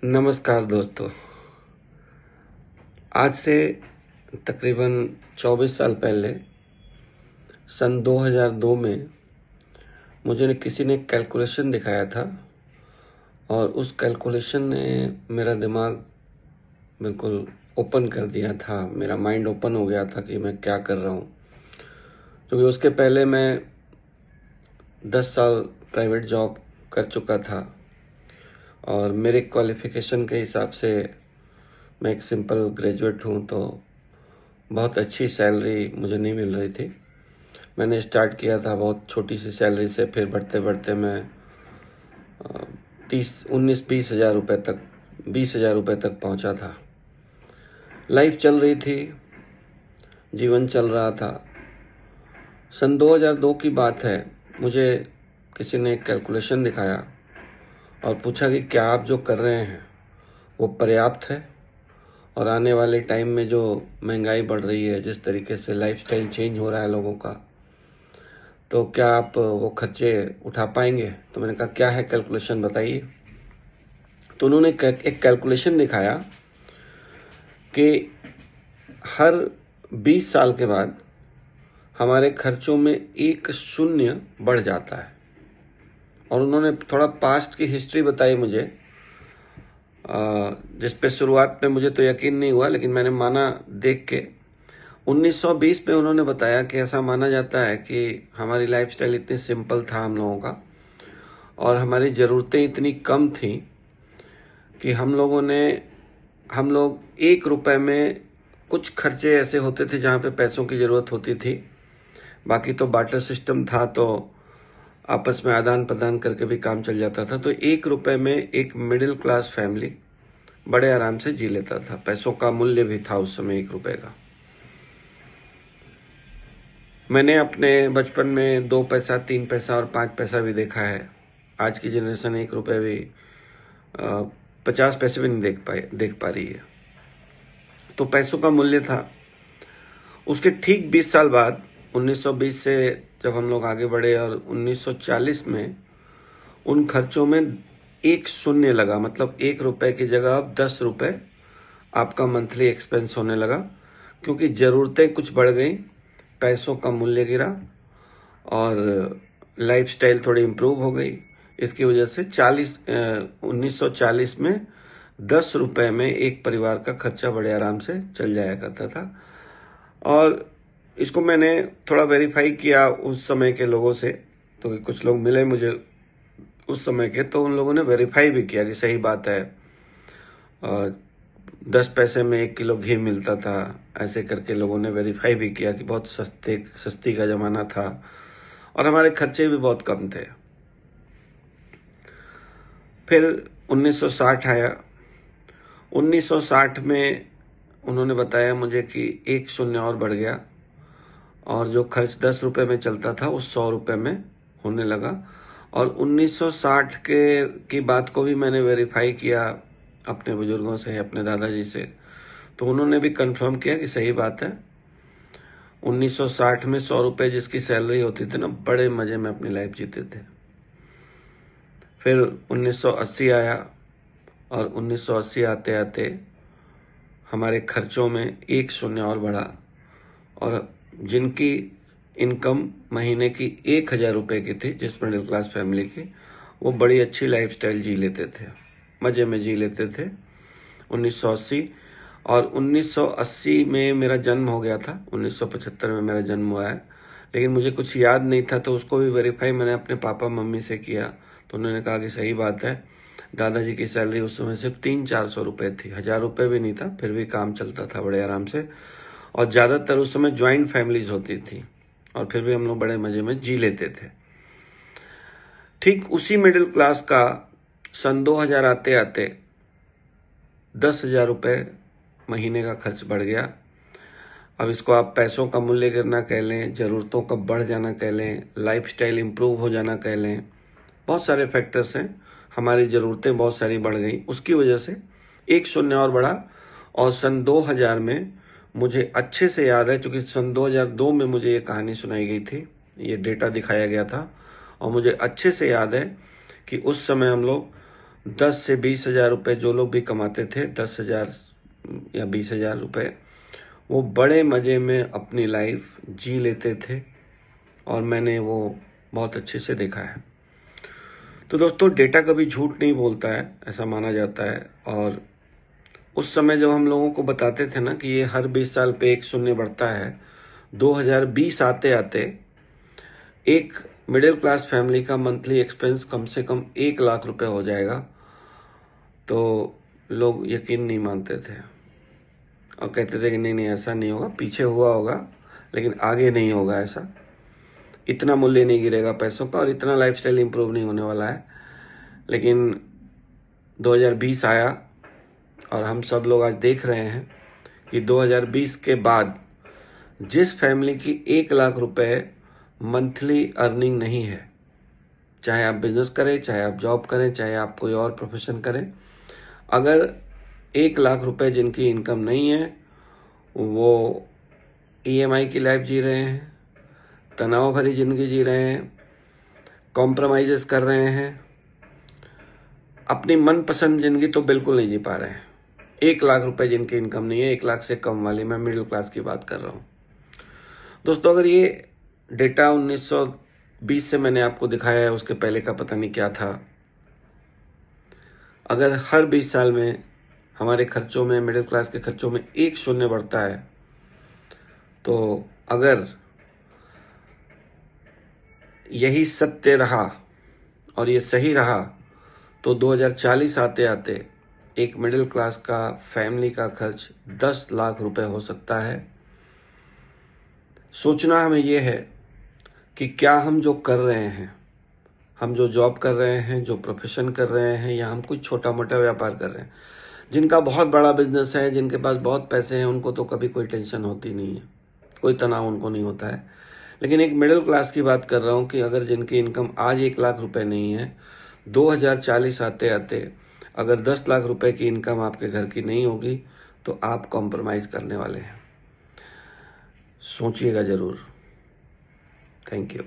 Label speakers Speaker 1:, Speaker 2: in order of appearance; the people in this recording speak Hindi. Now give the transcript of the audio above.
Speaker 1: नमस्कार दोस्तों। आज से तकरीबन 24 साल पहले सन 2002 में मुझे किसी ने कैलकुलेशन दिखाया था और उस कैलकुलेशन ने मेरा दिमाग बिल्कुल ओपन कर दिया था। मेरा माइंड ओपन हो गया था कि मैं क्या कर रहा हूँ, क्योंकि उसके पहले मैं 10 साल प्राइवेट जॉब कर चुका था और मेरे क्वालिफ़िकेशन के हिसाब से मैं एक सिंपल ग्रेजुएट हूँ, तो बहुत अच्छी सैलरी मुझे नहीं मिल रही थी। मैंने स्टार्ट किया था बहुत छोटी सी सैलरी से, फिर बढ़ते बढ़ते मैं 20,000 तक पहुँचा था। लाइफ चल रही थी, जीवन चल रहा था। सन 2002 की बात है, मुझे किसी ने एक कैलकुलेशन दिखाया और पूछा कि क्या आप जो कर रहे हैं वो पर्याप्त है, और आने वाले टाइम में जो महंगाई बढ़ रही है, जिस तरीके से लाइफस्टाइल चेंज हो रहा है लोगों का, तो क्या आप वो खर्चे उठा पाएंगे। तो मैंने कहा क्या है कैलकुलेशन बताइए। तो उन्होंने एक कैलकुलेशन दिखाया कि हर 20 साल के बाद हमारे खर्चों में एक शून्य बढ़ जाता है। और उन्होंने थोड़ा पास्ट की हिस्ट्री बताई मुझे, जिस पे शुरुआत में मुझे तो यकीन नहीं हुआ, लेकिन मैंने माना देख के। 1920 में उन्होंने बताया कि ऐसा माना जाता है कि हमारी लाइफस्टाइल इतनी सिंपल था हम लोगों का, और हमारी ज़रूरतें इतनी कम थी कि हम लोग 1 रुपए में, कुछ खर्चे ऐसे होते थे जहाँ पे पैसों की ज़रूरत होती थी, बाकी तो बार्टर सिस्टम था, तो आपस में आदान प्रदान करके भी काम चल जाता था। तो 1 रुपए में एक मिडिल क्लास फैमिली बड़े आराम से जी लेता था। पैसों का मूल्य भी था उस समय 1 रुपए का। मैंने अपने बचपन में 2 पैसा, 3 पैसा और 5 पैसा भी देखा है। आज की जनरेशन 1 रुपए भी 50 पैसे भी नहीं देख पा रही है। तो पैसों का मूल्य था। उसके ठीक 20 साल बाद 1920 से जब हम लोग आगे बढ़े और 1940 में उन खर्चों में एक शून्य लगा, मतलब 1 रुपए की जगह अब 10 रुपए आपका मंथली एक्सपेंस होने लगा, क्योंकि ज़रूरतें कुछ बढ़ गई, पैसों का मूल्य गिरा और लाइफस्टाइल थोड़ी इम्प्रूव हो गई। इसकी वजह से 1940 में 10 रुपए में एक परिवार का खर्चा बड़े आराम से चल जाया करता था। और इसको मैंने थोड़ा वेरीफाई किया उस समय के लोगों से, तो कुछ लोग मिले मुझे उस समय के, तो उन लोगों ने वेरीफाई भी किया कि सही बात है। 10 पैसे में 1 किलो घी मिलता था, ऐसे करके लोगों ने वेरीफाई भी किया कि बहुत सस्ती का ज़माना था और हमारे खर्चे भी बहुत कम थे। फिर 1960 आया। 1960 में उन्होंने बताया मुझे कि एक शून्य और बढ़ गया और जो खर्च 10 रुपए में चलता था वो 100 रुपए में होने लगा। और 1960 की बात को भी मैंने वेरीफाई किया अपने बुजुर्गों से, अपने दादाजी से, तो उन्होंने भी कंफर्म किया कि सही बात है। 1960 में 100 रुपए जिसकी सैलरी होती थी ना, बड़े मजे में अपनी लाइफ जीते थे। फिर 1980 आया और 1980 आते आते हमारे खर्चों में एक शून्य और बढ़ा, और जिनकी इनकम महीने की 1,000 रुपए की थी, जिस मिडिल क्लास फैमिली की, वो बड़ी अच्छी लाइफस्टाइल जी लेते थे, मज़े में जी लेते थे। 1980 और 1980 में मेरा जन्म हो गया था। 1975 में मेरा जन्म हुआ है, लेकिन मुझे कुछ याद नहीं था, तो उसको भी वेरीफाई मैंने अपने पापा मम्मी से किया, तो उन्होंने कहा कि सही बात है। दादाजी की सैलरी उस समय सिर्फ 300-400 रुपये थी, 1,000 रुपये भी नहीं था, फिर भी काम चलता था बड़े आराम से। और ज़्यादातर उस समय ज्वाइंट फैमिलीज होती थी और फिर भी हम लोग बड़े मज़े में जी लेते थे। ठीक उसी मिडिल क्लास का सन 2000 आते आते 10,000 रुपये महीने का खर्च बढ़ गया। अब इसको आप पैसों का मूल्य गिरना कह लें, ज़रूरतों का बढ़ जाना कह लें, लाइफस्टाइल इम्प्रूव हो जाना कह लें, बहुत सारे फैक्टर्स हैं। हमारी ज़रूरतें बहुत सारी बढ़ गई, उसकी वजह से एक शून्य और बढ़ा। और सन 2000 में मुझे अच्छे से याद है, क्योंकि सन 2002 में मुझे ये कहानी सुनाई गई थी, ये डेटा दिखाया गया था, और मुझे अच्छे से याद है कि उस समय हम लोग 10 से 20,000 रुपये जो लोग भी कमाते थे, 10,000 या 20,000 रुपये, वो बड़े मज़े में अपनी लाइफ जी लेते थे और मैंने वो बहुत अच्छे से देखा है। तो दोस्तों, डेटा कभी झूठ नहीं बोलता है, ऐसा माना जाता है। और उस समय जब हम लोगों को बताते थे ना कि ये हर 20 साल पे एक शून्य बढ़ता है, 2020 आते आते एक मिडिल क्लास फैमिली का मंथली एक्सपेंस कम से कम 1 लाख रुपए हो जाएगा, तो लोग यकीन नहीं मानते थे और कहते थे कि नहीं नहीं, ऐसा नहीं होगा, पीछे हुआ होगा लेकिन आगे नहीं होगा ऐसा, इतना मूल्य नहीं गिरेगा पैसों का और इतना लाइफस्टाइल इंप्रूव नहीं होने वाला है। लेकिन 2020 आया और हम सब लोग आज देख रहे हैं कि 2020 के बाद जिस फैमिली की 1 लाख रुपए मंथली अर्निंग नहीं है, चाहे आप बिजनेस करें, चाहे आप जॉब करें, चाहे आप कोई और प्रोफेशन करें, अगर 1 लाख रुपए जिनकी इनकम नहीं है, वो ईएमआई की लाइफ जी रहे हैं, तनाव भरी जिंदगी जी रहे हैं, कॉम्प्रोमाइजेस कर रहे हैं, अपनी मनपसंद जिंदगी तो बिल्कुल नहीं जी पा रहे हैं। 1 लाख रुपए जिनकी इनकम नहीं है, 1 लाख से कम वाली, मैं मिडिल क्लास की बात कर रहा हूं दोस्तों। अगर ये डेटा 1920 से मैंने आपको दिखाया है, उसके पहले का पता नहीं क्या था। अगर हर 20 साल में हमारे खर्चों में, मिडिल क्लास के खर्चों में एक शून्य बढ़ता है, तो अगर यही सत्य रहा और ये सही रहा, तो 2040 आते आते एक मिडिल क्लास का फैमिली का खर्च 10 लाख रुपए हो सकता है। सोचना हमें यह है कि क्या हम जो कर रहे हैं, हम जो जॉब कर रहे हैं, जो प्रोफेशन कर रहे हैं, या हम कुछ छोटा मोटा व्यापार कर रहे हैं, जिनका बहुत बड़ा बिजनेस है, जिनके पास बहुत पैसे हैं, उनको तो कभी कोई टेंशन होती नहीं है, कोई तनाव उनको नहीं होता है। लेकिन एक मिडिल क्लास की बात कर रहा हूं कि अगर जिनकी इनकम आज 1 लाख रुपए नहीं है, 2040 आते आते अगर 10 लाख रुपए की इनकम आपके घर की नहीं होगी, तो आप कॉम्प्रोमाइज करने वाले हैं। सोचिएगा जरूर। Thank you.